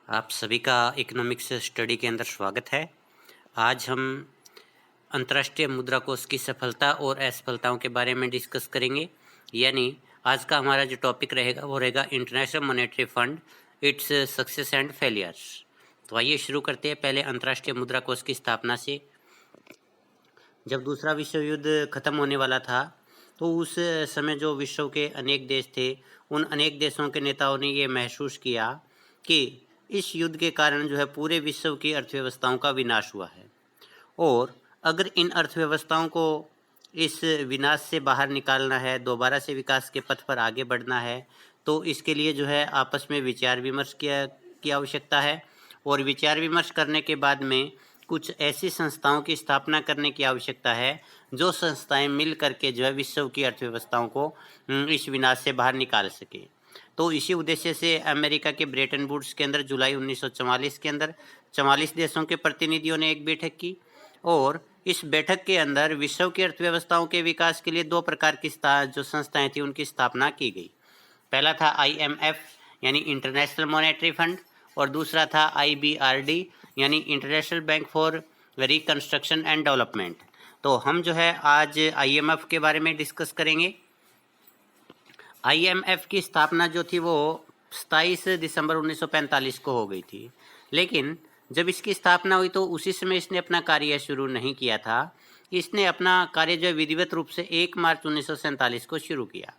आप सभी का इकोनॉमिक्स स्टडी के अंदर स्वागत है। आज हम अंतर्राष्ट्रीय मुद्रा कोष की सफलता और असफलताओं के बारे में डिस्कस करेंगे। यानी आज का हमारा जो टॉपिक रहेगा वो रहेगा international monetary fund, its success and failures. तो आइए शुरू करते हैं पहले अंतर्राष्ट्रीय मुद्रा कोष की स्थापना से। जब दूसरा विश्व युद्ध खत्म होने वाला था तो उस समय जो विश्व के अनेक देश थे, उन अनेक देशों के नेताओं ने ये महसूस किया कि इस युद्ध के कारण जो है पूरे विश्व की अर्थव्यवस्थाओं का विनाश हुआ है, और अगर इन अर्थव्यवस्थाओं को इस विनाश से बाहर निकालना है, दोबारा से विकास के पथ पर आगे बढ़ना है, तो इसके लिए जो है आपस में विचार विमर्श की आवश्यकता है। और विचार विमर्श करने के बाद में कुछ ऐसी संस्थाओं की स्थापना करने की आवश्यकता है जो संस्थाएं मिल करके जो है विश्व की अर्थव्यवस्थाओं को इस विनाश से बाहर निकाल सके। तो इसी उद्देश्य से अमेरिका के ब्रेटन वुड्स के अंदर जुलाई 1944 के अंदर 44 देशों के प्रतिनिधियों ने एक बैठक की, और इस बैठक के अंदर विश्व की अर्थव्यवस्थाओं के विकास के लिए दो प्रकार की जो संस्थाएं थी उनकी स्थापना की गई। पहला था IMF यानी इंटरनेशनल मॉनेटरी फंड, और दूसरा था IBRD यानी international bank for reconstruction and development. तो हम जो है आज IMF के बारे में डिस्कस करेंगे। IMF की स्थापना जो थी वो 27 दिसंबर 1945 को हो गई थी, लेकिन जब इसकी स्थापना हुई तो उसी समय इसने अपना कार्य शुरू नहीं किया था। इसने अपना कार्य जो विधिवत रूप से 1 मार्च 1947 को शुरू किया।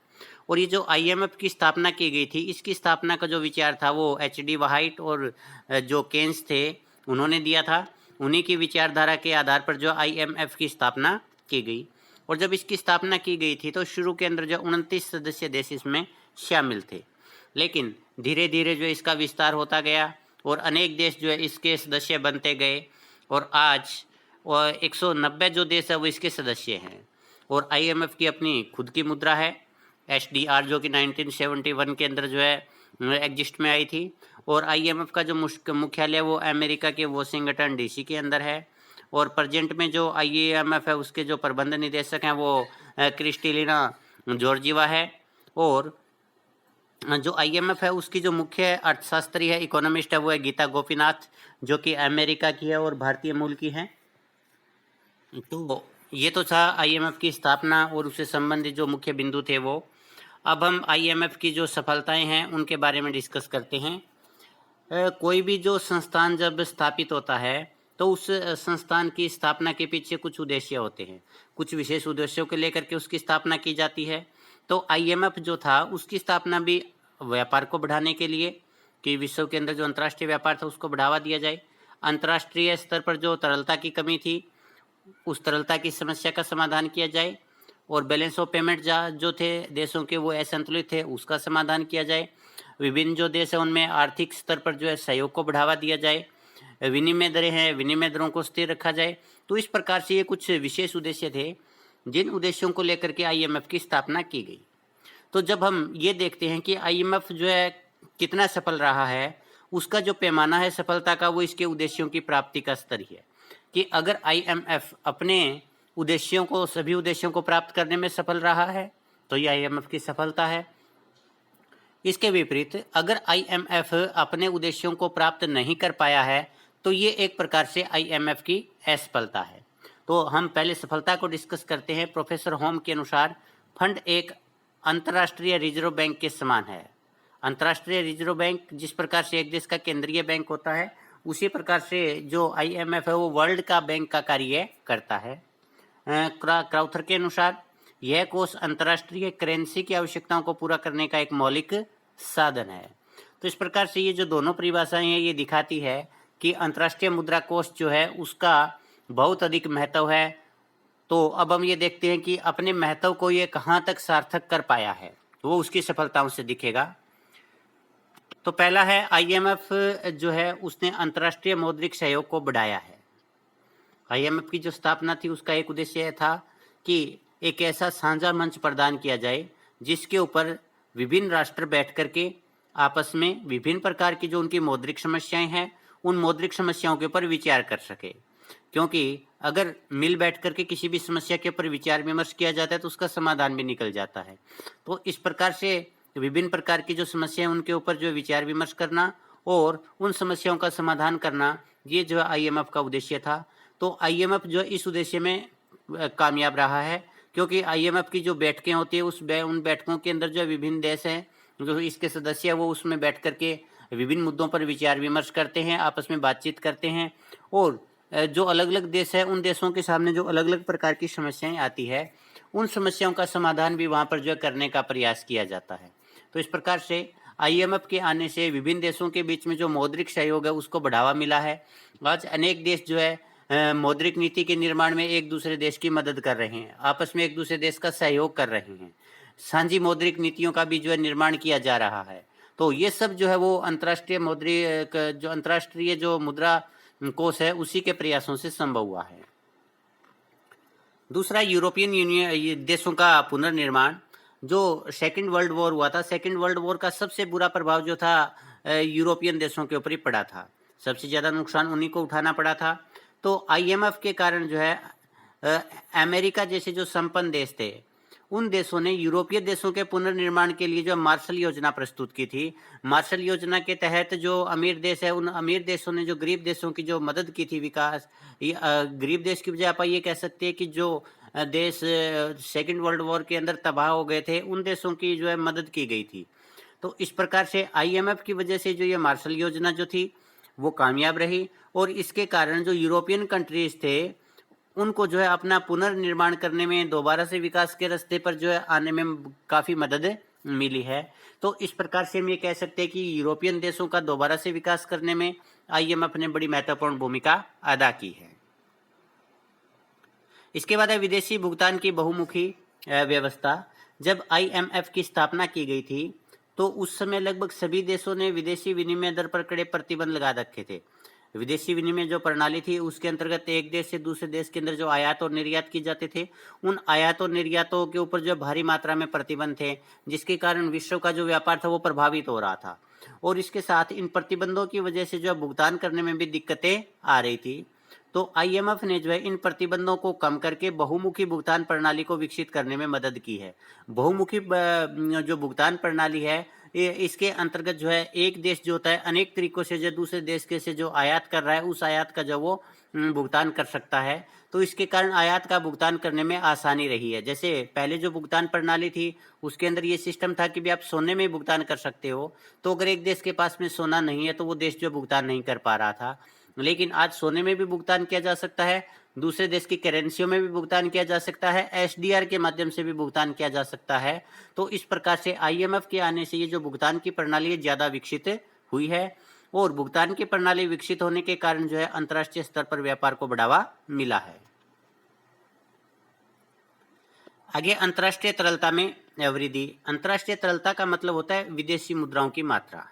और ये जो IMF की स्थापना की गई थी, इसकी स्थापना का जो विचार था वो HD वाइट और जो केन्स थे उन्होंने दिया था। उन्हीं की विचारधारा के आधार पर जो IMF की स्थापना की गई। और जब इसकी स्थापना की गई थी तो शुरू के अंदर जो 29 सदस्य देश इसमें शामिल थे, लेकिन धीरे धीरे जो इसका विस्तार होता गया और अनेक देश जो है इसके सदस्य बनते गए, और आज 190 जो देश है वो इसके सदस्य हैं। और IMF की अपनी खुद की मुद्रा है SDR, जो कि 1971 के अंदर जो है एग्जिस्ट में आई थी। और IMF का जो मुख्यालय वो अमेरिका के वॉशिंगटन DC के अंदर है। और प्रेजेंट में जो IMF है उसके जो प्रबंध निदेशक हैं वो क्रिस्टेलिना जॉर्जिवा है। और जो IMF है उसकी जो मुख्य अर्थशास्त्री है, इकोनॉमिस्ट है, वो है गीता गोपीनाथ, जो कि अमेरिका की है और भारतीय मूल की है। तो ये तो था IMF की स्थापना और उससे संबंधित जो मुख्य बिंदु थे वो। अब हम IMF की जो सफलताएं हैं उनके बारे में डिस्कस करते हैं। कोई भी जो संस्थान जब स्थापित होता है तो उस संस्थान की स्थापना के पीछे कुछ उद्देश्य होते हैं, कुछ विशेष उद्देश्यों को लेकर के उसकी स्थापना की जाती है। तो IMF जो था उसकी स्थापना भी व्यापार को बढ़ाने के लिए, कि विश्व के अंदर जो अंतर्राष्ट्रीय व्यापार था उसको बढ़ावा दिया जाए। अंतर्राष्ट्रीय स्तर पर जो तरलता की कमी थी उस तरलता की समस्या का समाधान किया जाए, और बैलेंस ऑफ पेमेंट जो थे देशों के वो असंतुलित थे उसका समाधान किया जाए। विभिन्न जो देश है उनमें आर्थिक स्तर पर जो है सहयोग को बढ़ावा दिया जाए। विनिमय दरें हैं, विनिमय दरों को स्थिर रखा जाए। तो इस प्रकार से ये कुछ विशेष उद्देश्य थे जिन उद्देश्यों को लेकर के IMF की स्थापना की गई। तो जब हम ये देखते हैं कि IMF जो है कितना सफल रहा है, उसका जो पैमाना है सफलता का वो इसके उद्देश्यों की प्राप्ति का स्तर ही है। कि अगर IMF अपने उद्देश्यों को, सभी उद्देश्यों को प्राप्त करने में सफल रहा है तो ये IMF की सफलता है। इसके विपरीत अगर IMF अपने उद्देश्यों को प्राप्त नहीं कर पाया है तो ये एक प्रकार से IMF की असफलता है। तो हम पहले सफलता को डिस्कस करते हैं। प्रोफेसर होम के अनुसार फंड एक अंतर्राष्ट्रीय रिजर्व बैंक के समान है। अंतर्राष्ट्रीय रिजर्व बैंक जिस प्रकार से एक देश का केंद्रीय बैंक होता है, उसी प्रकार से जो IMF है वो वर्ल्ड का बैंक का कार्य करता है। क्राउथर के अनुसार यह कोष अंतर्राष्ट्रीय करेंसी की आवश्यकताओं को पूरा करने का एक मौलिक साधन है। तो इस प्रकार से ये जो दोनों परिभाषाएं हैं ये दिखाती है कि अंतर्राष्ट्रीय मुद्रा कोष जो है उसका बहुत अधिक महत्व है। तो अब हम ये देखते हैं कि अपने महत्व को ये कहाँ तक सार्थक कर पाया है, वो उसकी सफलताओं से दिखेगा। तो पहला है IMF जो है उसने अंतर्राष्ट्रीय मौद्रिक सहयोग को बढ़ाया है। IMF की जो स्थापना थी उसका एक उद्देश्य यह था कि एक ऐसा साझा मंच प्रदान किया जाए जिसके ऊपर विभिन्न राष्ट्र बैठ करके आपस में विभिन्न प्रकार की जो उनकी मौद्रिक समस्याएं हैं उन मौद्रिक समस्याओं के ऊपर विचार कर सके। क्योंकि अगर मिल बैठ करके किसी भी समस्या के ऊपर विचार विमर्श किया जाता है तो उसका समाधान भी निकल जाता है। तो इस प्रकार से विभिन्न प्रकार की जो समस्याएं उनके ऊपर जो विचार विमर्श करना और उन समस्याओं का समाधान करना, ये जो है आईएमएफ का उद्देश्य था। तो आईएमएफ जो है इस उद्देश्य में कामयाब रहा है, क्योंकि आईएमएफ की जो बैठकें होती है उन बैठकों के अंदर जो विभिन्न देश हैं जो इसके सदस्य है वो उसमें बैठ करके विभिन्न मुद्दों पर विचार विमर्श करते हैं, आपस में बातचीत करते हैं, और जो अलग अलग देश है उन देशों के सामने जो अलग अलग प्रकार की समस्याएं आती है उन समस्याओं का समाधान भी वहाँ पर जो है करने का प्रयास किया जाता है। तो इस प्रकार से आईएमएफ के आने से विभिन्न देशों के बीच में जो मौद्रिक सहयोग है उसको बढ़ावा मिला है। आज अनेक देश जो है मौद्रिक नीति के निर्माण में एक दूसरे देश की मदद कर रहे हैं, आपस में एक दूसरे देश का सहयोग कर रहे हैं, साझी मौद्रिक नीतियों का भी जो है निर्माण किया जा रहा है। तो ये सब जो है वो अंतर्राष्ट्रीय जो मुद्रा कोष है उसी के प्रयासों से संभव हुआ है। दूसरा, यूरोपियन यूनियन देशों का पुनर्निर्माण। जो सेकेंड वर्ल्ड वॉर हुआ था, सेकेंड वर्ल्ड वॉर का सबसे बुरा प्रभाव जो था यूरोपियन देशों के ऊपर ही पड़ा था, सबसे ज़्यादा नुकसान उन्हीं को उठाना पड़ा था। तो आईएमएफ के कारण जो है अमेरिका जैसे जो संपन्न देश थे उन देशों ने यूरोपीय देशों के पुनर्निर्माण के लिए जो मार्शल योजना प्रस्तुत की थी। मार्शल योजना के तहत जो अमीर देश है उन अमीर देशों ने जो गरीब देशों की जो मदद की थी विकास, गरीब देश की बजाय आप ये कह सकते हैं कि जो देश सेकेंड वर्ल्ड वॉर के अंदर तबाह हो गए थे उन देशों की जो है मदद की गई थी। तो इस प्रकार से आईएमएफ की वजह से जो ये मार्शल योजना जो थी वो कामयाब रही, और इसके कारण जो यूरोपियन कंट्रीज थे उनको जो है अपना पुनर्निर्माण करने में, दोबारा से विकास के रास्ते पर जो है आने में काफ़ी मदद मिली है। तो इस प्रकार से हम ये कह सकते हैं कि यूरोपियन देशों का दोबारा से विकास करने में आईएमएफ ने बड़ी महत्वपूर्ण भूमिका अदा की है। इसके बाद है विदेशी भुगतान की बहुमुखी व्यवस्था। जब आईएमएफ की स्थापना की गई थी तो उस समय लगभग सभी देशों ने विदेशी विनिमय दर पर कड़े प्रतिबंध लगा रखे थे। विदेशी विनिमय जो प्रणाली थी उसके अंतर्गत एक देश से दूसरे देश के अंदर जो आयात और निर्यात की जाते थे उन आयात और निर्यातों के ऊपर जो भारी मात्रा में प्रतिबंध थे, जिसके कारण विश्व का जो व्यापार था वो प्रभावित हो रहा था, और इसके साथ इन प्रतिबंधों की वजह से जो भुगतान करने में भी दिक्कतें आ रही थी। तो आईएमएफ ने जो है इन प्रतिबंधों को कम करके बहुमुखी भुगतान प्रणाली को विकसित करने में मदद की है। बहुमुखी जो भुगतान प्रणाली है इसके अंतर्गत जो है एक देश जो होता है अनेक तरीकों से जो दूसरे देश के से जो आयात कर रहा है उस आयात का जो वो भुगतान कर सकता है। तो इसके कारण आयात का भुगतान करने में आसानी रही है। जैसे पहले जो भुगतान प्रणाली थी उसके अंदर ये सिस्टम था कि भी आप सोने में भुगतान कर सकते हो, तो अगर एक देश के पास में सोना नहीं है तो वो देश जो भुगतान नहीं कर पा रहा था, लेकिन आज सोने में भी भुगतान किया जा सकता है, दूसरे देश की करेंसियों में भी भुगतान किया जा सकता है, एसडीआर के माध्यम से भी भुगतान किया जा सकता है। तो इस प्रकार से आईएमएफ के आने से ये जो भुगतान की प्रणाली है ज़्यादा विकसित हुई है, और भुगतान की प्रणाली विकसित होने के कारण जो है अंतर्राष्ट्रीय स्तर पर व्यापार को बढ़ावा मिला है। आगे अंतर्राष्ट्रीय तरलता में वृद्धि। अंतर्राष्ट्रीय तरलता का मतलब होता है विदेशी मुद्राओं की मात्रा।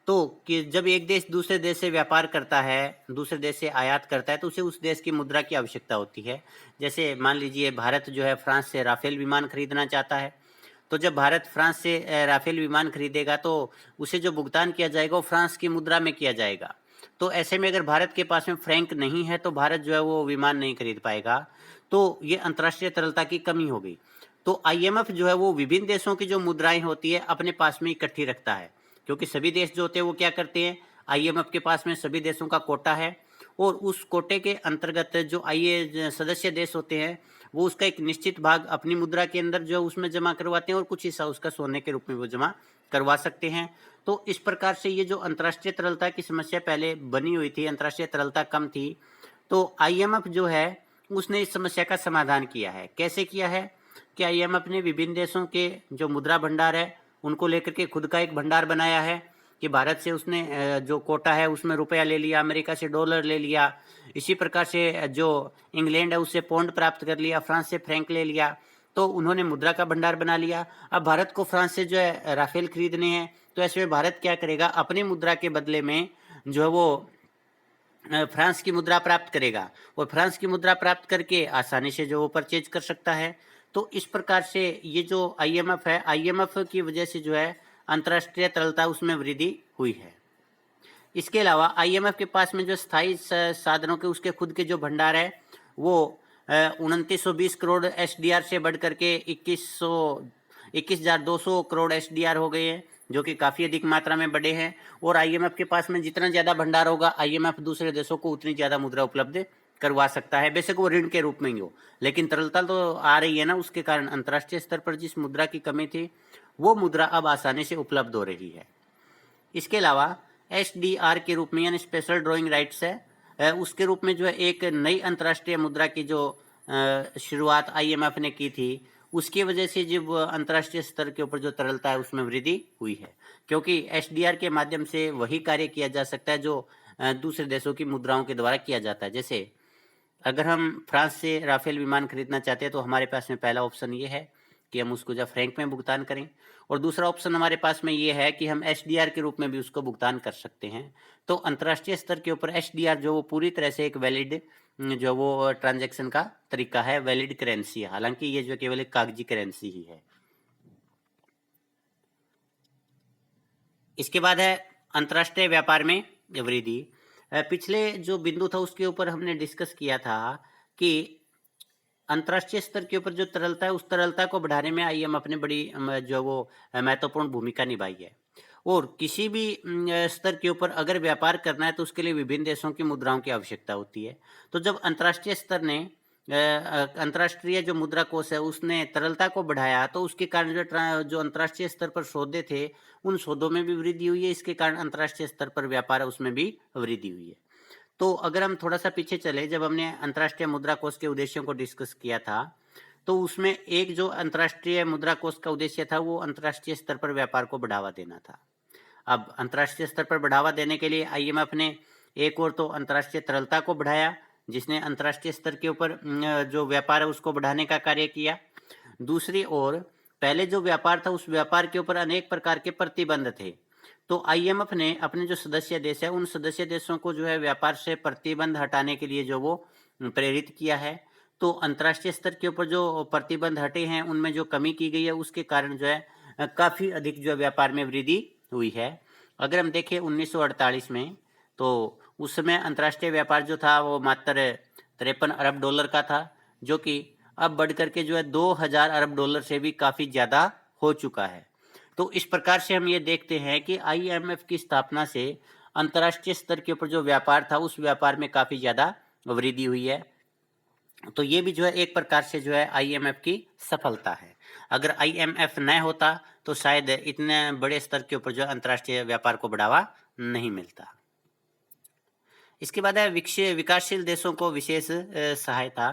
तो कि जब एक देश दूसरे देश से व्यापार करता है, दूसरे देश से आयात करता है, तो उसे उस देश की मुद्रा की आवश्यकता होती है। जैसे मान लीजिए भारत जो है फ्रांस से राफेल विमान खरीदना चाहता है, तो जब भारत फ्रांस से राफेल विमान खरीदेगा तो उसे जो भुगतान किया जाएगा वो फ्रांस की मुद्रा में किया जाएगा। तो ऐसे में अगर भारत के पास में फ्रैंक नहीं है तो भारत जो है वो विमान नहीं खरीद पाएगा। तो ये अंतर्राष्ट्रीय तरलता की कमी हो गई। तो आईएमएफ जो है वो विभिन्न देशों की जो मुद्राएं होती है अपने पास में इकट्ठी रखता है, क्योंकि सभी देश जो होते हैं वो क्या करते हैं, आईएमएफ के पास में सभी देशों का कोटा है, और उस कोटे के अंतर्गत जो सदस्य देश होते हैं वो उसका एक निश्चित भाग अपनी मुद्रा के अंदर जो उसमें जमा करवाते हैं और कुछ हिस्सा उसका सोने के रूप में वो जमा करवा सकते हैं। तो इस प्रकार से ये जो अंतर्राष्ट्रीय तरलता की समस्या पहले बनी हुई थी, अंतर्राष्ट्रीय तरलता कम थी, तो आईएमएफ जो है उसने इस समस्या का समाधान किया है। कैसे किया है कि आईएमएफ ने विभिन्न देशों के जो मुद्रा भंडार है उनको लेकर के खुद का एक भंडार बनाया है कि भारत से उसने जो कोटा है उसमें रुपया ले लिया, अमेरिका से डॉलर ले लिया, इसी प्रकार से जो इंग्लैंड है उससे पौंड प्राप्त कर लिया, फ्रांस से फ्रैंक ले लिया, तो उन्होंने मुद्रा का भंडार बना लिया। अब भारत को फ्रांस से जो है राफेल खरीदने हैं, तो ऐसे में भारत क्या करेगा, अपनी मुद्रा के बदले में जो है वो फ्रांस की मुद्रा प्राप्त करेगा, और फ्रांस की मुद्रा प्राप्त करके आसानी से जो वो परचेज कर सकता है। तो इस प्रकार से ये जो आईएमएफ है, आईएमएफ की वजह से जो है अंतर्राष्ट्रीय तरलता उसमें वृद्धि हुई है। इसके अलावा आईएमएफ के पास में जो स्थायी साधनों के उसके खुद के जो भंडार है वो 2920 करोड़ एसडीआर से बढ़ करके 21,200 करोड़ एसडीआर हो गए हैं। जो कि काफ़ी अधिक मात्रा में बड़े हैं, और आईएमएफ के पास में जितना ज़्यादा भंडार होगा, आईएमएफ दूसरे देशों को उतनी ज़्यादा मुद्रा उपलब्ध करवा सकता है, बेशक वो ऋण के रूप में ही हो, लेकिन तरलता तो आ रही है ना, उसके कारण अंतर्राष्ट्रीय स्तर पर जिस मुद्रा की कमी थी वो मुद्रा अब आसानी से उपलब्ध हो रही है। इसके अलावा एसडीआर के रूप में, यानी स्पेशल ड्राइंग राइट्स है, उसके रूप में जो है एक नई अंतर्राष्ट्रीय मुद्रा की जो शुरुआत आईएमएफ ने की थी, उसकी वजह से जब अंतर्राष्ट्रीय स्तर के ऊपर जो तरलता है उसमें वृद्धि हुई है, क्योंकि एसडीआर के माध्यम से वही कार्य किया जा सकता है जो दूसरे देशों की मुद्राओं के द्वारा किया जाता है। जैसे अगर हम फ्रांस से राफेल विमान खरीदना चाहते हैं तो हमारे पास में पहला ऑप्शन ये है कि हम उसको जब फ्रैंक में भुगतान करें, और दूसरा ऑप्शन हमारे पास में ये है कि हम एसडीआर के रूप में भी उसको भुगतान कर सकते हैं। तो अंतर्राष्ट्रीय स्तर के ऊपर एसडीआर जो वो पूरी तरह से एक वैलिड जो वो ट्रांजैक्शन का तरीका है, वैलिड करेंसी है, हालांकि ये जो केवल एक कागजी करेंसी ही है। इसके बाद है अंतर्राष्ट्रीय व्यापार में वृद्धि। पिछले जो बिंदु था उसके ऊपर हमने डिस्कस किया था कि अंतर्राष्ट्रीय स्तर के ऊपर जो तरलता है, उस तरलता को बढ़ाने में आईएमएफ ने बड़ी जो वो महत्वपूर्ण भूमिका निभाई है। और किसी भी स्तर के ऊपर अगर व्यापार करना है तो उसके लिए विभिन्न देशों की मुद्राओं की आवश्यकता होती है। तो जब अंतर्राष्ट्रीय स्तर ने अंतर्राष्ट्रीय जो मुद्रा कोष है उसने तरलता को बढ़ाया, तो उसके कारण जो अंतर्राष्ट्रीय स्तर पर सौदे थे उन सौदों में भी वृद्धि हुई है। इसके कारण अंतर्राष्ट्रीय स्तर पर व्यापार है उसमें भी वृद्धि हुई है। तो अगर हम थोड़ा सा पीछे चले, जब हमने अंतर्राष्ट्रीय मुद्रा कोष के उद्देश्यों को डिस्कस किया था, तो उसमें एक जो अंतर्राष्ट्रीय मुद्रा कोष का उद्देश्य था वो अंतर्राष्ट्रीय स्तर पर व्यापार को बढ़ावा देना था। अब अंतर्राष्ट्रीय स्तर पर बढ़ावा देने के लिए आईएमएफ ने एक और तो अंतर्राष्ट्रीय तरलता को बढ़ाया, जिसने अंतर्राष्ट्रीय स्तर के ऊपर जो व्यापार है उसको बढ़ाने का कार्य किया। दूसरी ओर पहले जो व्यापार था उस व्यापार के ऊपर अनेक प्रकार के प्रतिबंध थे, तो आईएमएफ ने अपने जो सदस्य देश है उन सदस्य देशों को जो है व्यापार से प्रतिबंध हटाने के लिए जो वो प्रेरित किया है। तो अंतर्राष्ट्रीय स्तर के ऊपर जो प्रतिबंध हटे हैं उनमें जो कमी की गई है उसके कारण जो है काफ़ी अधिक जो है व्यापार में वृद्धि हुई है। अगर हम देखें 1948 में, तो उस समय अंतर्राष्ट्रीय व्यापार जो था वो मात्र 53 अरब डॉलर का था, जो कि अब बढ़ करके जो है 2000 अरब डॉलर से भी काफ़ी ज़्यादा हो चुका है। तो इस प्रकार से हम ये देखते हैं कि आईएमएफ की स्थापना से अंतर्राष्ट्रीय स्तर के ऊपर जो व्यापार था उस व्यापार में काफ़ी ज़्यादा वृद्धि हुई है। तो ये भी जो है एक प्रकार से जो है आईएमएफ की सफलता है। अगर आईएमएफ न होता तो शायद इतने बड़े स्तर के ऊपर जो अंतर्राष्ट्रीय व्यापार को बढ़ावा नहीं मिलता। इसके बाद है विकासशील देशों को विशेष सहायता।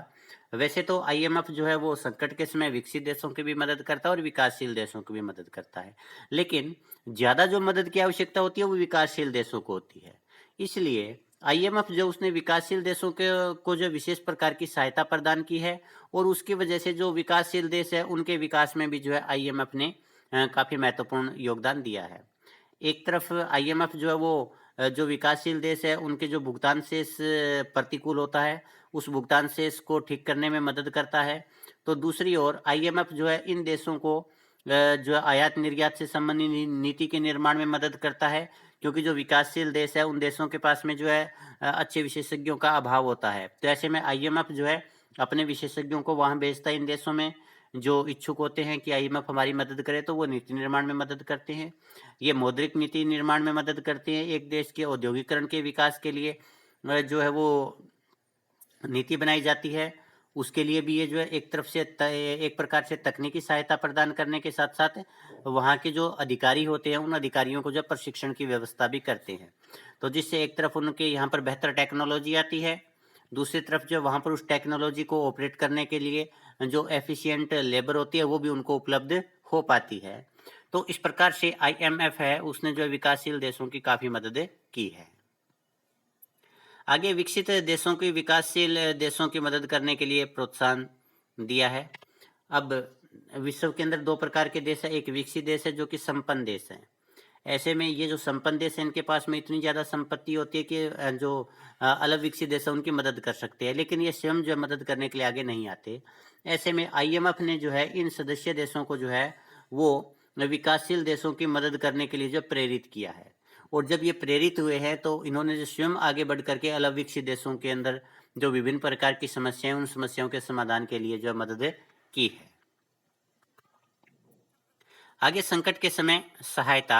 वैसे तो आईएमएफ जो है वो संकट के समय विकसित देशों की भी मदद करता है और विकासशील देशों की भी मदद करता है, लेकिन ज़्यादा जो मदद की आवश्यकता होती है वो विकासशील देशों को होती है। इसलिए आईएमएफ जो उसने विकासशील देशों के को जो विशेष प्रकार की सहायता प्रदान की है, और उसकी वजह से जो विकासशील देश है उनके विकास में भी जो है आईएमएफ ने काफ़ी महत्वपूर्ण योगदान दिया है। एक तरफ आईएमएफ जो है वो जो विकासशील देश है उनके जो भुगतान शेष प्रतिकूल होता है उस भुगतान शेष को ठीक करने में मदद करता है। तो दूसरी ओर आईएमएफ जो है इन देशों को जो है आयात निर्यात से संबंधित नीति के निर्माण में मदद करता है, क्योंकि जो विकासशील देश है उन देशों के पास में जो है अच्छे विशेषज्ञों का अभाव होता है। तो ऐसे में आईएमएफ जो है अपने विशेषज्ञों को वहाँ भेजता है इन देशों में जो इच्छुक होते हैं कि आईएमएफ हमारी मदद करे, तो वो नीति निर्माण में मदद करते हैं। ये मौद्रिक नीति निर्माण में मदद करते हैं। एक देश के औद्योगिकरण के विकास के लिए जो है वो नीति बनाई जाती है, उसके लिए भी ये जो है एक तरफ से एक प्रकार से तकनीकी सहायता प्रदान करने के साथ साथ वहाँ के जो अधिकारी होते हैं उन अधिकारियों को जो प्रशिक्षण की व्यवस्था भी करते हैं। तो जिससे एक तरफ उनके यहाँ पर बेहतर टेक्नोलॉजी आती है, दूसरी तरफ जो वहाँ पर उस टेक्नोलॉजी को ऑपरेट करने के लिए जो एफिशिएंट लेबर होती है वो भी उनको उपलब्ध हो पाती है। तो इस प्रकार से आईएमएफ है उसने जो विकासशील देशों की काफ़ी मदद की है। आगे विकसित देशों की विकासशील देशों की मदद करने के लिए प्रोत्साहन दिया है। अब विश्व के अंदर दो प्रकार के देश है, एक विकसित देश है जो कि संपन्न देश है। ऐसे में ये जो संपन्न देश है इनके पास में इतनी ज़्यादा संपत्ति होती है कि जो अलग विकसित देश है उनकी मदद कर सकते हैं, लेकिन ये स्वयं जो मदद करने के लिए आगे नहीं आते। ऐसे में आईएमएफ ने जो है इन सदस्य देशों को जो है वो विकासशील देशों की मदद करने के लिए जो प्रेरित किया है, और जब ये प्रेरित हुए हैं तो इन्होंने जो स्वयं आगे बढ़ करके अलग विकसित देशों के अंदर जो विभिन्न प्रकार की समस्याएं उन समस्याओं के समाधान के लिए जो मदद की है। आगे संकट के समय सहायता।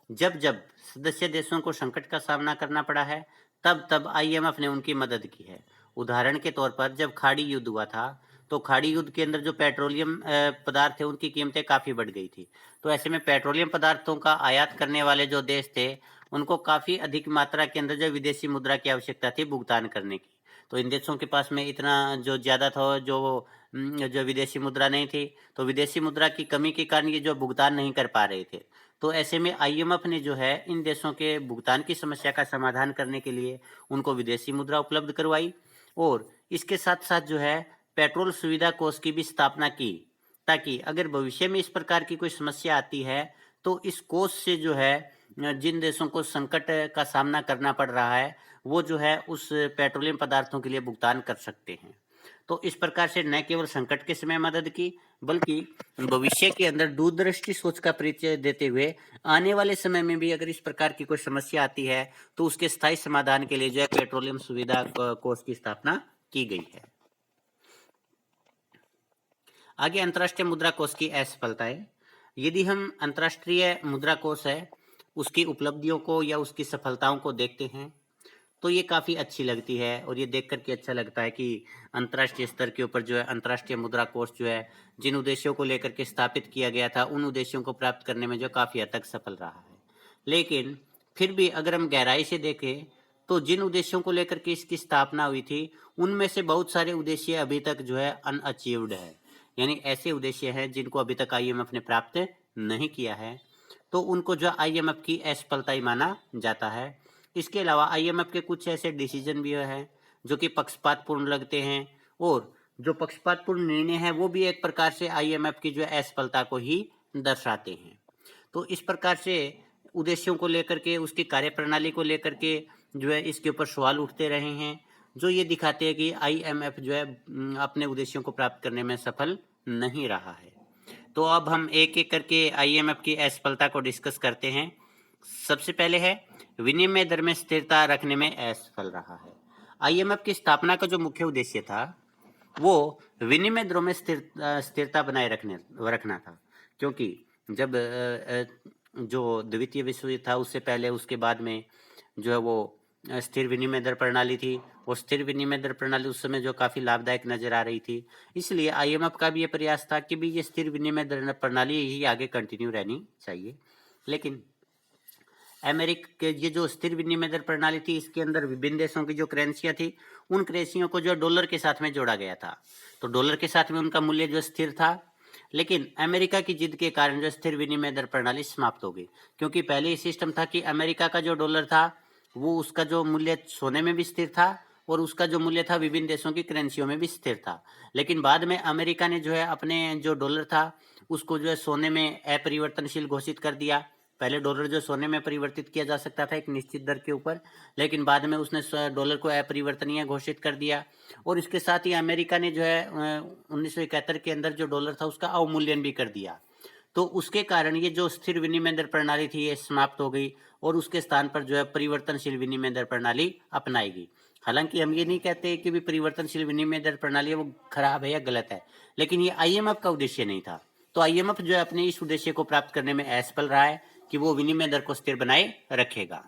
जब जब सदस्य देशों को संकट का सामना करना पड़ा है, तब तब आईएमएफ ने उनकी मदद की है। उदाहरण के तौर पर जब खाड़ी युद्ध हुआ था, तो खाड़ी युद्ध के अंदर जो पेट्रोलियम पदार्थ थे उनकी कीमतें काफ़ी बढ़ गई थी। तो ऐसे में पेट्रोलियम पदार्थों का आयात करने वाले जो देश थे, उनको काफ़ी अधिक मात्रा के अंदर जो विदेशी मुद्रा की आवश्यकता थी भुगतान करने की। तो इन देशों के पास में इतना जो ज़्यादा था, जो विदेशी मुद्रा नहीं थी, तो विदेशी मुद्रा की कमी के कारण ये जो भुगतान नहीं कर पा रहे थे। तो ऐसे में आईएमएफ ने जो है इन देशों के भुगतान की समस्या का समाधान करने के लिए उनको विदेशी मुद्रा उपलब्ध करवाई, और इसके साथ साथ जो है पेट्रोल सुविधा कोष की भी स्थापना की, ताकि अगर भविष्य में इस प्रकार की कोई समस्या आती है तो इस कोष से जो है जिन देशों को संकट का सामना करना पड़ रहा है, वो जो है उस पेट्रोलियम पदार्थों के लिए भुगतान कर सकते हैं। तो इस प्रकार से न केवल संकट के समय मदद की, बल्कि भविष्य के अंदर दूरदृष्टि सोच का परिचय देते हुए आने वाले समय में भी अगर इस प्रकार की कोई समस्या आती है तो उसके स्थायी समाधान के लिए जो है पेट्रोलियम सुविधा कोष की स्थापना की गई है। आगे अंतर्राष्ट्रीय मुद्रा कोष की असफलताएं। यदि हम अंतर्राष्ट्रीय मुद्रा कोष है उसकी उपलब्धियों को या उसकी सफलताओं को देखते हैं तो ये काफ़ी अच्छी लगती है, और ये देख करके अच्छा लगता है कि अंतर्राष्ट्रीय स्तर के ऊपर जो है अंतर्राष्ट्रीय मुद्रा कोष जो है जिन उद्देश्यों को लेकर के स्थापित किया गया था उन उद्देश्यों को प्राप्त करने में जो काफ़ी हद तक सफल रहा है। लेकिन फिर भी अगर हम गहराई से देखें तो जिन उद्देश्यों को लेकर के इसकी स्थापना हुई थी उनमें से बहुत सारे उद्देश्य अभी तक जो है अनअचीव्ड है, यानी ऐसे उद्देश्य हैं जिनको अभी तक आईएमएफ ने प्राप्त नहीं किया है, तो उनको जो आईएमएफ की असफलता ही माना जाता है। इसके अलावा आईएमएफ के कुछ ऐसे डिसीजन भी हैं जो कि पक्षपातपूर्ण लगते हैं, और जो पक्षपातपूर्ण निर्णय है वो भी एक प्रकार से आईएमएफ की जो है असफलता को ही दर्शाते हैं। तो इस प्रकार से उद्देश्यों को लेकर के, उसकी कार्यप्रणाली को लेकर के जो है इसके ऊपर सवाल उठते रहे हैं, जो ये दिखाते हैं कि आईएमएफ जो है अपने उद्देश्यों को प्राप्त करने में सफल नहीं रहा है। तो अब हम एक एक करके आईएमएफ की असफलता को डिस्कस करते हैं। सबसे पहले है विनिमय दर में स्थिरता रखने में असफल रहा है। आईएमएफ की स्थापना का जो मुख्य उद्देश्य था वो विनिमय दरों में स्थिरता बनाए रखना था, क्योंकि जब जो द्वितीय विश्व युद्ध था उससे पहले, उसके बाद में जो है वो स्थिर विनिमय दर प्रणाली थी, वो स्थिर विनिमय दर प्रणाली उस समय जो काफ़ी लाभदायक नजर आ रही थी। इसलिए आईएमएफ का भी ये प्रयास था कि भी ये स्थिर विनिमय दर प्रणाली ही आगे कंटिन्यू रहनी चाहिए। लेकिन अमेरिका के ये जो स्थिर विनिमय दर प्रणाली थी इसके अंदर विभिन्न देशों की जो करेंसियाँ थी उन करेंसियों को जो डॉलर के साथ में जोड़ा गया था, तो डॉलर के साथ में उनका मूल्य जो स्थिर था। लेकिन अमेरिका की जिद के कारण जो स्थिर विनिमय दर प्रणाली समाप्त हो गई, क्योंकि पहले ये सिस्टम था कि अमेरिका का जो डॉलर था वो उसका जो मूल्य सोने में भी स्थिर था और उसका जो मूल्य था विभिन्न देशों की करेंसियों में भी स्थिर था। लेकिन बाद में अमेरिका ने जो है अपने जो डॉलर था उसको जो है सोने में अपरिवर्तनशील घोषित कर दिया। पहले डॉलर जो सोने में परिवर्तित किया जा सकता था एक निश्चित दर के ऊपर, लेकिन बाद में उसने डॉलर को अपरिवर्तनीय घोषित कर दिया। और इसके साथ ही अमेरिका ने जो है 1971 के अंदर जो डॉलर था उसका अवमूल्यन भी कर दिया। तो उसके कारण ये जो स्थिर विनिमय दर प्रणाली थी ये समाप्त हो गई और उसके स्थान पर जो है परिवर्तनशील विनिमय दर प्रणाली अपनाई गई। हालांकि हम ये नहीं कहते कि भी परिवर्तनशील विनिमय दर प्रणाली है वो खराब है या गलत है, लेकिन ये आईएमएफ का उद्देश्य नहीं था। तो आईएमएफ जो है अपने इस उद्देश्य को प्राप्त करने में असफल रहा है कि वो विनिमय दर को स्थिर बनाए रखेगा।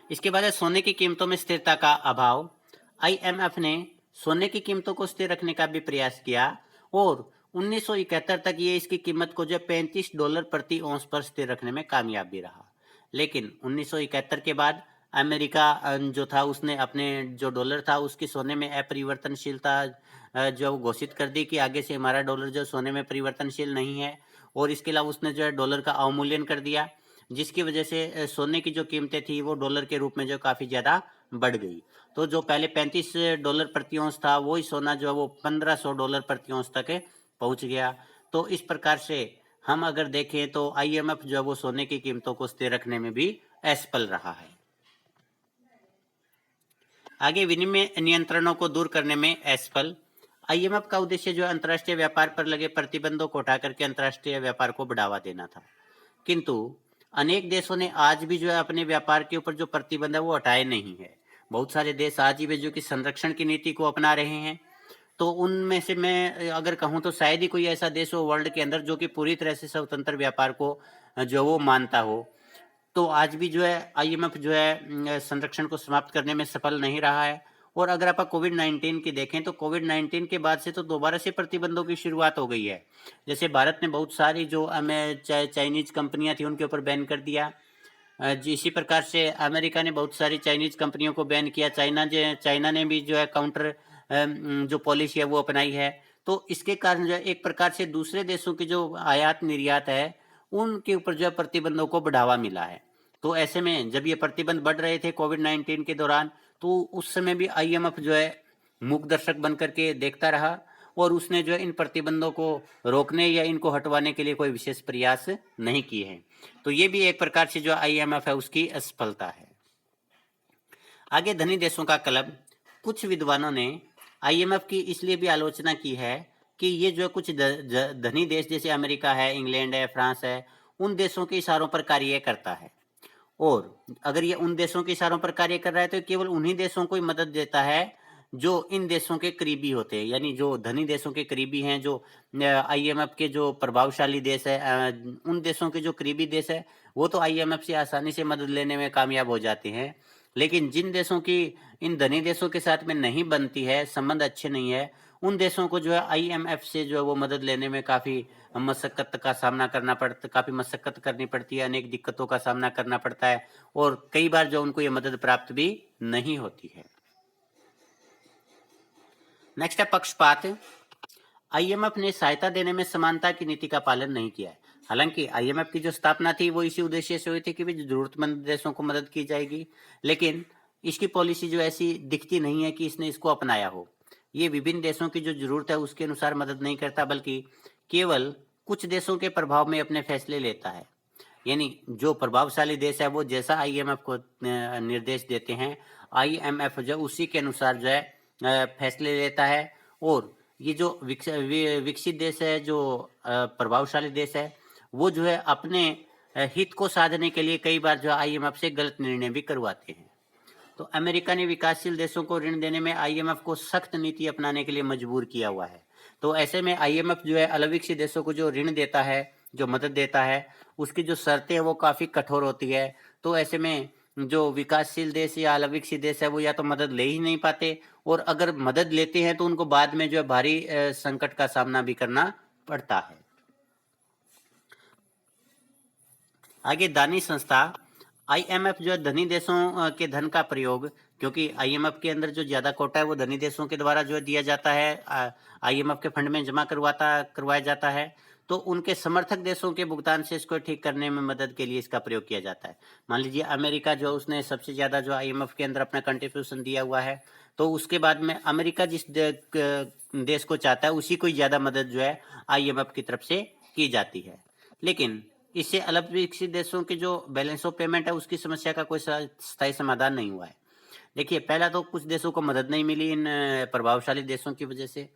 इसके बाद है सोने की कीमतों में स्थिरता का अभाव। आईएमएफ ने सोने की कीमतों को स्थिर रखने का भी प्रयास किया और 1971 तक ये इसकी कीमत को जो $35 प्रति औंस पर स्थिर रखने में कामयाब भी रहा। लेकिन 1971 के बाद अमेरिका जो था उसने अपने जो डॉलर था उसकी सोने में अपरिवर्तनशीलता जो घोषित कर दी कि आगे से हमारा डॉलर जो सोने में परिवर्तनशील नहीं है, और इसके अलावा उसने जो है डॉलर का अवमूल्यन कर दिया, जिसकी वजह से सोने की जो कीमतें थी वो डॉलर के रूप में जो काफ़ी ज़्यादा बढ़ गई। तो जो पहले $35 प्रति औंस था वही सोना जो है वो $1500 प्रति औंस तक पहुंच गया। तो इस प्रकार से हम अगर देखें तो आईएमएफ जो है वो सोने की कीमतों को स्थिर रखने में भी असफल रहा है। आगे विनिमय नियंत्रणों को दूर करने में असफल। आईएमएफ का उद्देश्य जो है अंतर्राष्ट्रीय व्यापार पर लगे प्रतिबंधों को उठा करके अंतर्राष्ट्रीय व्यापार को बढ़ावा देना था, किंतु अनेक देशों ने आज भी जो है अपने व्यापार के ऊपर जो प्रतिबंध है वो हटाए नहीं है। बहुत सारे देश आज भी जो कि संरक्षण की नीति को अपना रहे हैं। तो उनमें से मैं अगर कहूँ तो शायद ही कोई ऐसा देश हो वर्ल्ड के अंदर जो कि पूरी तरह से स्वतंत्र व्यापार को जो वो मानता हो। तो आज भी जो है आईएमएफ जो है संरक्षण को समाप्त करने में सफल नहीं रहा है। और अगर आप कोविड-19 की देखें तो कोविड-19 के बाद से तो दोबारा से प्रतिबंधों की शुरुआत हो गई है। जैसे भारत ने बहुत सारी जो चाइनीज कंपनियां थी उनके ऊपर बैन कर दिया। इसी प्रकार से अमेरिका ने बहुत सारी चाइनीज कंपनियों को बैन किया। चाइना ने भी जो है काउंटर जो पॉलिसी है वो अपनाई है। तो इसके कारण जो है एक प्रकार से दूसरे देशों की जो आयात निर्यात है उनके ऊपर जो है प्रतिबंधों को बढ़ावा मिला है। तो ऐसे में जब ये प्रतिबंध बढ़ रहे थे कोविड-19 के दौरान, तो उस समय भी आईएमएफ जो है मूक दर्शक बन करके देखता रहा और उसने जो है इन प्रतिबंधों को रोकने या इनको हटवाने के लिए कोई विशेष प्रयास नहीं किए हैं। तो ये भी एक प्रकार से जो आईएमएफ है उसकी असफलता है। आगे धनी देशों का क्लब। कुछ विद्वानों ने आईएमएफ की इसलिए भी आलोचना की है कि ये जो कुछ धनी देश जैसे अमेरिका है, इंग्लैंड है, फ्रांस है, उन देशों के इशारों पर कार्य करता है। और अगर ये उन देशों के इशारों पर कार्य कर रहा है तो केवल उन्हीं देशों को ही मदद देता है जो इन देशों के करीबी होते हैं, यानी जो धनी देशों के करीबी हैं, जो आईएमएफ के जो प्रभावशाली देश है, उन देशों के जो करीबी देश है वो तो आईएमएफ से आसानी से मदद लेने में कामयाब हो जाते हैं। लेकिन जिन देशों की इन धनी देशों के साथ में नहीं बनती है, संबंध अच्छे नहीं है, उन देशों को जो है आईएमएफ से जो है वो मदद लेने में काफ़ी मशक्कत का सामना करना पड़ता, काफ़ी मशक्कत करनी पड़ती है, अनेक दिक्कतों का सामना करना पड़ता है और कई बार जो उनको ये मदद प्राप्त भी नहीं होती है। नेक्स्ट है पक्षपात। आईएमएफ ने सहायता देने में समानता की नीति का पालन नहीं किया है। हालांकि आईएमएफ की जो स्थापना थी वो इसी उद्देश्य से हुई थी कि भी जरूरतमंद देशों को मदद की जाएगी, लेकिन इसकी पॉलिसी जो ऐसी दिखती नहीं है कि इसने इसको अपनाया हो। ये विभिन्न देशों की जो जरूरत है उसके अनुसार मदद नहीं करता, बल्कि केवल कुछ देशों के प्रभाव में अपने फैसले लेता है। यानी जो प्रभावशाली देश है वो जैसा आईएमएफ को निर्देश देते हैं, आईएमएफ जो उसी के अनुसार जो है फैसले लेता है। और ये जो विकसित देश है, जो प्रभावशाली देश है, वो जो है अपने हित को साधने के लिए कई बार जो आईएमएफ से गलत निर्णय भी करवाते हैं। तो अमेरिका ने विकासशील देशों को ऋण देने में आईएमएफ को सख्त नीति अपनाने के लिए मजबूर किया हुआ है। तो ऐसे में आईएमएफ जो है अलविकसित देशों को जो ऋण देता है, जो मदद देता है, उसकी जो शर्तें हैं वो काफ़ी कठोर होती है। तो ऐसे में जो विकासशील देश या अलविकसित देश है वो या तो मदद ले ही नहीं पाते, और अगर मदद लेते हैं तो उनको बाद में जो है भारी संकट का सामना भी करना पड़ता है। आगे दानी संस्था। आईएमएफ जो है धनी देशों के धन का प्रयोग, क्योंकि आईएमएफ के अंदर जो ज्यादा कोटा है वो धनी देशों के द्वारा जो है दिया जाता है, आईएमएफ के फंड में जमा करवाया जाता है, तो उनके समर्थक देशों के भुगतान से इसको ठीक करने में मदद के लिए इसका प्रयोग किया जाता है। मान लीजिए अमेरिका जो उसने सबसे ज्यादा जो आईएमएफ के अंदर अपना कंट्रीब्यूशन दिया हुआ है, तो उसके बाद में अमेरिका जिस देश को चाहता है उसी को ज्यादा मदद जो है आईएमएफ की तरफ से की जाती है। लेकिन इससे अलग विकसित देशों के जो बैलेंस ऑफ पेमेंट है उसकी समस्या का कोई स्थायी समाधान नहीं हुआ है। देखिए, पहला तो कुछ देशों को मदद नहीं मिली इन प्रभावशाली देशों की वजह से।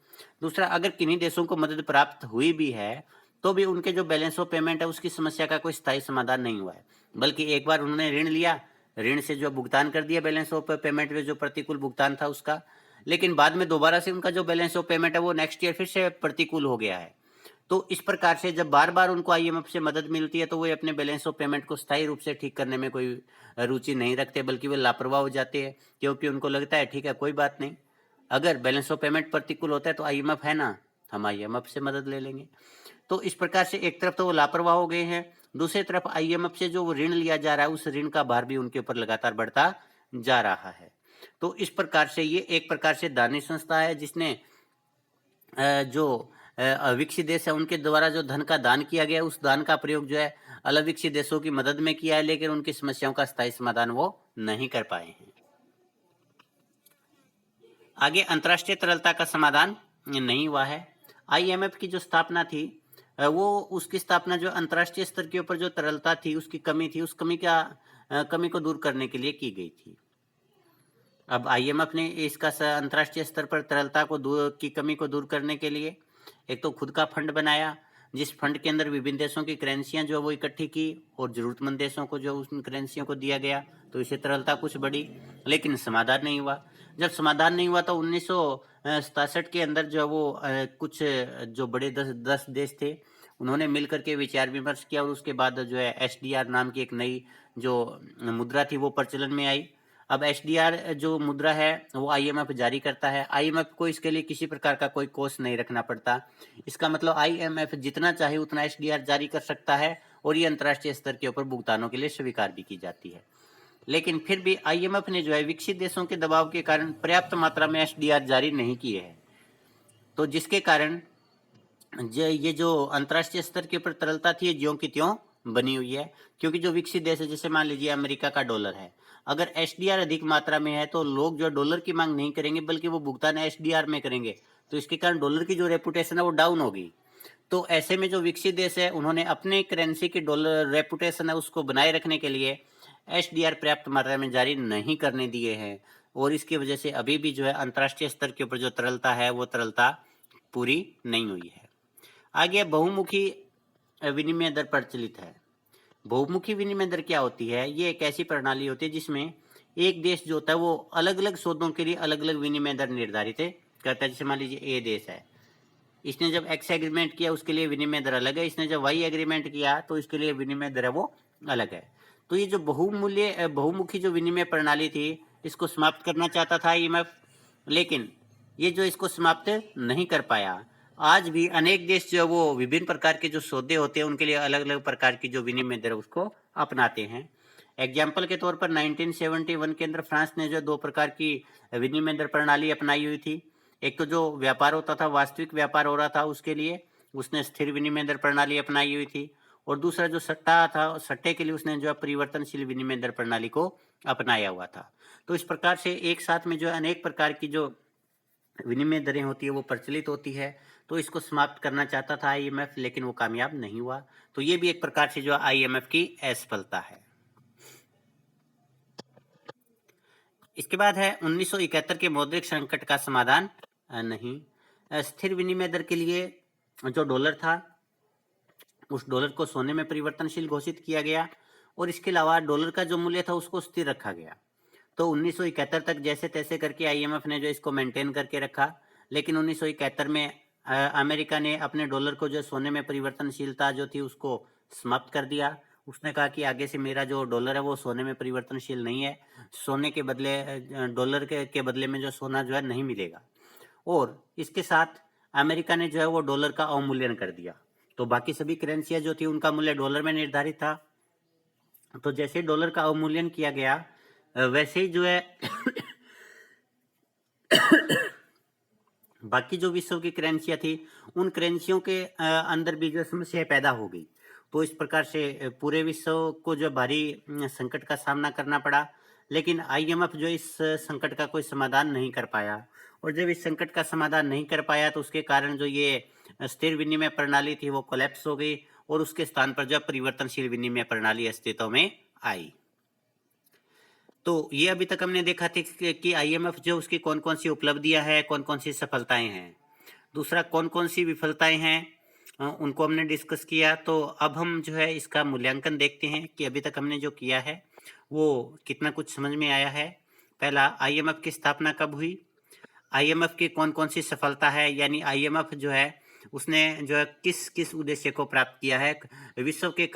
दूसरा, अगर किन्हीं देशों को मदद प्राप्त हुई भी है तो भी उनके जो बैलेंस ऑफ पेमेंट है उसकी समस्या का कोई स्थायी समाधान नहीं हुआ है, बल्कि एक बार उन्होंने ऋण लिया, ऋण से जो भुगतान कर दिया बैलेंस ऑफ पेमेंट में जो प्रतिकूल भुगतान था उसका, लेकिन बाद में दोबारा से उनका जो बैलेंस ऑफ पेमेंट है वो नेक्स्ट ईयर फिर से प्रतिकूल हो गया है। तो इस प्रकार से जब बार बार उनको आईएमएफ से मदद मिलती है तो वो अपने बैलेंस ऑफ पेमेंट को स्थायी रूप से ठीक करने में कोई रुचि नहीं रखते, बल्कि वे लापरवाह हो जाते हैं, क्योंकि उनको लगता है ठीक है कोई बात नहीं, अगर बैलेंस ऑफ पेमेंट प्रतिकूल होता है तो आईएमएफ है ना, हम आईएमएफ से मदद ले लेंगे। तो इस प्रकार से एक तरफ तो वो लापरवाह हो गए हैं, दूसरी तरफ आईएमएफ से जो वो ऋण लिया जा रहा है उस ऋण का भार भी उनके ऊपर लगातार बढ़ता जा रहा है। तो इस प्रकार से ये एक प्रकार से दानी संस्था है जिसने जो विकसित देश है उनके द्वारा जो धन का दान किया गया उस दान का प्रयोग जो है अलविकसित देशों की मदद में किया है, लेकिन उनकी समस्याओं का स्थायी समाधान वो नहीं कर पाए हैं। आगे अंतर्राष्ट्रीय तरलता का समाधान नहीं हुआ है। आईएमएफ की जो स्थापना थी वो उसकी स्थापना जो अंतर्राष्ट्रीय स्तर के ऊपर जो तरलता थी उसकी कमी थी, उस कमी को दूर करने के लिए की गई थी। अब आईएमएफ ने इसका अंतर्राष्ट्रीय स्तर पर तरलता की कमी को दूर करने के लिए एक तो खुद का फंड बनाया, जिस फंड के अंदर विभिन्न देशों की करेंसियां जो है वो इकट्ठी की और जरूरतमंद देशों को जो उन करेंसियों को दिया गया, तो इससे तरलता कुछ बढ़ी, लेकिन समाधान नहीं हुआ। जब समाधान नहीं हुआ तो 1967 के अंदर जो वो कुछ जो बड़े 10 देश थे उन्होंने मिल करके विचार विमर्श किया और उसके बाद जो है एसडीआर नाम की एक नई जो मुद्रा थी वो प्रचलन में आई। अब एसडीआर जो मुद्रा है वो आईएमएफ जारी करता है। आईएमएफ को इसके लिए किसी प्रकार का कोई कोष नहीं रखना पड़ता। इसका मतलब आईएमएफ जितना चाहे उतना एसडीआर जारी कर सकता है और ये अंतर्राष्ट्रीय स्तर के ऊपर भुगतानों के लिए स्वीकार भी की जाती है। लेकिन फिर भी आईएमएफ ने जो है विकसित देशों के दबाव के कारण पर्याप्त मात्रा में एसडीआर जारी नहीं किए हैं, तो जिसके कारण ये जो अंतर्राष्ट्रीय स्तर के ऊपर तरलता थी ज्यों की त्यों बनी हुई है। क्योंकि जो विकसित देश है, जैसे मान लीजिए अमेरिका का डॉलर है, अगर एसडीआर अधिक मात्रा में है तो लोग जो डॉलर की मांग नहीं करेंगे बल्कि वो भुगतान एसडीआर में करेंगे, तो इसके कारण डॉलर की जो रेपुटेशन है वो डाउन होगी। तो ऐसे में जो विकसित देश है उन्होंने अपने करेंसी की डॉलर रेपुटेशन है उसको बनाए रखने के लिए एसडीआर पर्याप्त मात्रा में जारी नहीं करने दिए हैं, और इसकी वजह से अभी भी जो है अंतर्राष्ट्रीय स्तर के ऊपर जो तरलता है वो तरलता पूरी नहीं हुई है। आगे बहुमुखी विनिमय दर प्रचलित है। बहुमुखी विनिमय दर क्या होती है? ये एक ऐसी प्रणाली होती है जिसमें एक देश जो होता है वो अलग अलग सौदों के लिए अलग अलग विनिमय दर निर्धारित करता है। जैसे मान लीजिए ए देश है, इसने जब एक्स एग्रीमेंट किया उसके लिए विनिमय दर अलग है, इसने जब वाई एग्रीमेंट किया तो इसके लिए विनिमय दर है वो अलग है। तो ये जो बहुमुखी जो विनिमय प्रणाली थी इसको समाप्त करना चाहता था आईएमएफ, लेकिन ये जो इसको समाप्त नहीं कर पाया। आज भी अनेक देश जो वो विभिन्न प्रकार के जो सौदे होते हैं उनके लिए अलग अलग प्रकार की जो विनिमय दर उसको अपनाते हैं। एग्जाम्पल के तौर पर 1971 के अंदर फ्रांस ने जो 2 प्रकार की विनिमय दर प्रणाली अपनाई हुई थी। एक तो जो व्यापार होता था, वास्तविक व्यापार हो रहा था, उसके लिए उसने स्थिर विनिमय दर प्रणाली अपनाई हुई थी, और दूसरा जो सट्टा था, सट्टे के लिए उसने जो परिवर्तनशील विनिमय दर प्रणाली को अपनाया हुआ था। तो इस प्रकार से एक साथ में जो अनेक प्रकार की जो विनिमय दरें होती है वो प्रचलित होती है। तो इसको समाप्त करना चाहता था आईएमएफ, लेकिन वो कामयाब नहीं हुआ। तो ये भी एक प्रकार से जो आईएमएफ की असफलता है। इसके बाद है 1971 के मौद्रिक संकट का समाधान नहीं। स्थिर विनिमय दर के लिए जो डॉलर था उस डॉलर को सोने में परिवर्तनशील घोषित किया गया, और इसके अलावा डॉलर का जो मूल्य था उसको स्थिर रखा गया। तो 1971 तक जैसे तैसे करके आईएमएफ ने जो इसको मेंटेन करके रखा, लेकिन 1971 में अमेरिका ने अपने डॉलर को जो सोने में परिवर्तनशीलता जो थी उसको समाप्त कर दिया। उसने कहा कि आगे से मेरा जो डॉलर है वो सोने में परिवर्तनशील नहीं है, सोने के बदले डॉलर के बदले में जो सोना जो है नहीं मिलेगा। और इसके साथ अमेरिका ने जो है वो डॉलर का अवमूल्यन कर दिया। तो बाकी सभी करेंसियां जो थी उनका मूल्य डॉलर में निर्धारित था। तो जैसे डॉलर का अवमूल्यन किया गया वैसे ही जो है बाकी जो विश्व की करेंसियां थी उन करेंसियों के अंदर भी जो समस्या पैदा हो गई। तो इस प्रकार से पूरे विश्व को जो भारी संकट का सामना करना पड़ा, लेकिन आईएमएफ जो इस संकट का कोई समाधान नहीं कर पाया। और जब इस संकट का समाधान नहीं कर पाया तो उसके कारण जो ये स्थिर विनिमय प्रणाली थी वो कोलैप्स हो गई, और उसके स्थान पर जो परिवर्तनशील विनिमय प्रणाली अस्तित्व में आई। तो ये अभी तक हमने देखा था कि आईएमएफ जो उसकी कौन कौन सी उपलब्धियां हैं, कौन कौन सी सफलताएं हैं। दूसरा कौन कौन सी विफलताएं हैं उनको हमने डिस्कस किया। तो अब हम जो है इसका मूल्यांकन देखते हैं कि अभी तक हमने जो किया है वो कितना कुछ समझ में आया है। पहला, आईएमएफ की स्थापना कब हुई, आईएमएफ की कौन कौन सी सफलता है, यानी आईएमएफ जो है उसने जो है किस किस उद्देश्य को प्राप्त किया है, विश्व के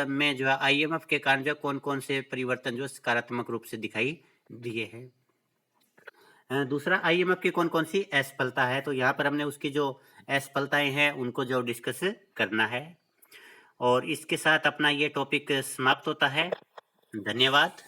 में जो है आईएमएफ के कारण जो कौन कौन से परिवर्तन जो सकारात्मक रूप से दिखाई दिए हैं। दूसरा, आईएमएफ की कौन कौन सी असफलता है, तो यहाँ पर हमने उसकी जो असफलताएं हैं उनको जो डिस्कस करना है। और इसके साथ अपना ये टॉपिक समाप्त होता है। धन्यवाद।